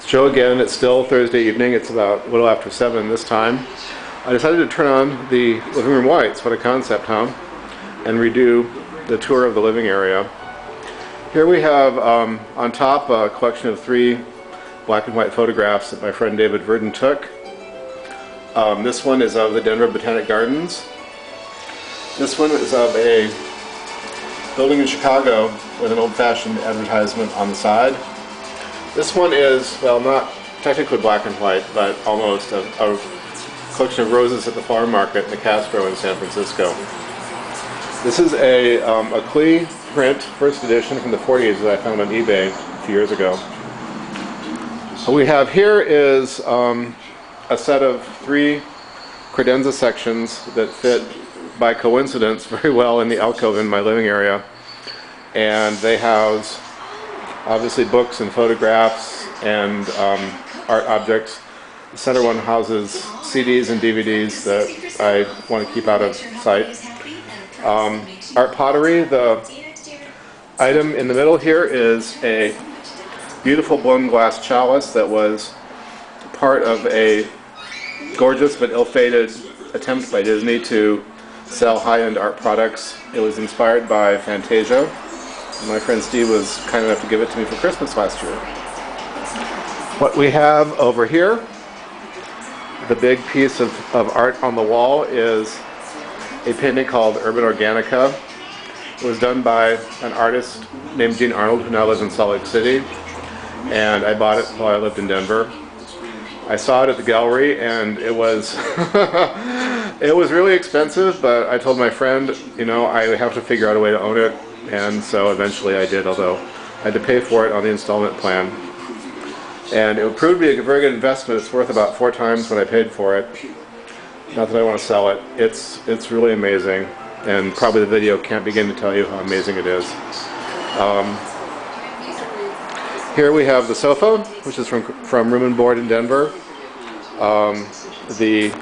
show again. It's still Thursday evening. It's about a little after 7 this time. I decided to turn on the living room lights. What a concept, huh? And redo the tour of the living area. Here we have on top a collection of 3 black and white photographs that my friend David Verdon took. This one is of the Denver Botanic Gardens. This one is of a building in Chicago with an old-fashioned advertisement on the side. This one is, well, not technically black and white, but almost a collection of roses at the farm market in the Castro in San Francisco. This is a Klee print, first edition from the 40s that I found on eBay a few years ago. What we have here is a set of 3 credenza sections that fit by coincidence very well in the alcove in my living area, and they house obviously books and photographs and art objects. The center one houses CDs and DVDs that I want to keep out of sight. Art pottery. The item in the middle here is a beautiful blown glass chalice that was part of a gorgeous but ill-fated attempt by Disney to sell high-end art products. It was inspired by Fantasia. My friend Steve was kind enough to give it to me for Christmas last year. What we have over here, the big piece of art on the wall, is a painting called Urban Organica. It was done by an artist named Gene Arnold, who now lives in Salt Lake City, and I bought it while I lived in Denver. I saw it at the gallery, and it was it was really expensive, but I told my friend, you know, I have to figure out a way to own it, and so eventually I did, although I had to pay for it on the installment plan. And it proved to be a very good investment. It's worth about 4 times what I paid for it. Not that I want to sell it. It's really amazing, and probably the video can't begin to tell you how amazing it is. Here we have the sofa, which is from Room and Board in Denver. The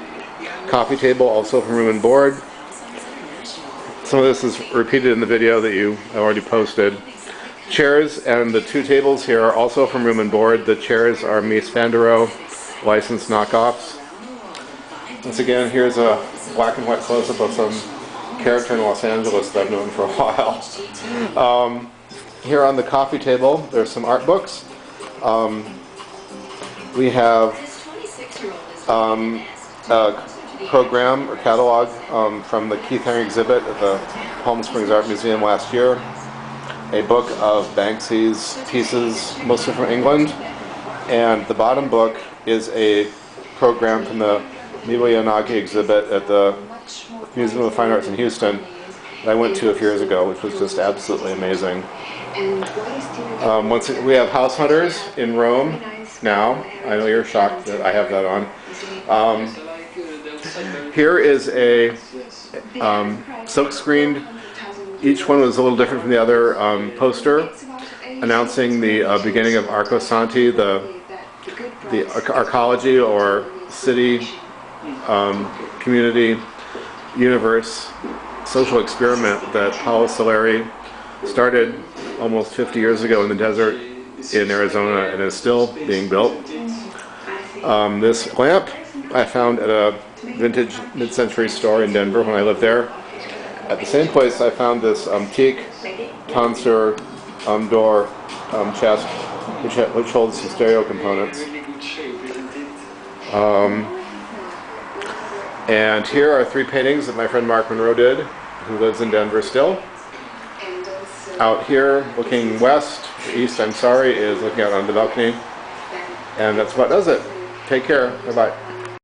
coffee table, also from Room and Board. Some of this is repeated in the video that you have already posted. Chairs and the 2 tables here are also from Room and Board. The chairs are Mies van der Rohe licensed knockoffs. Once again, here's a black and white close-up of some character in Los Angeles that I've known for a while. Here on the coffee table, there's some art books. We have a program or catalog from the Keith Haring exhibit at the Palm Springs Art Museum last year. A book of Banksy's pieces, mostly from England. And the bottom book is a program from the Miwa Yanagi exhibit at the Museum of Fine Arts in Houston that I went to a few years ago, which was just absolutely amazing. We have House Hunters in Rome now. I know you're shocked that I have that on. Here is a silk-screened, each one was a little different from the other, poster announcing the beginning of Arco Santi, the arcology or city, community, universe, social experiment that Paolo Soleri started almost 50 years ago in the desert in Arizona and is still being built. This lamp I found at a vintage mid-century store in Denver when I lived there. At the same place I found this teak tonsure door chest which holds some stereo components. And here are 3 paintings that my friend Mark Monroe did, who lives in Denver still. Out here, looking west, east, I'm sorry, is looking out on the balcony. And that's what does it. Take care. Bye-bye.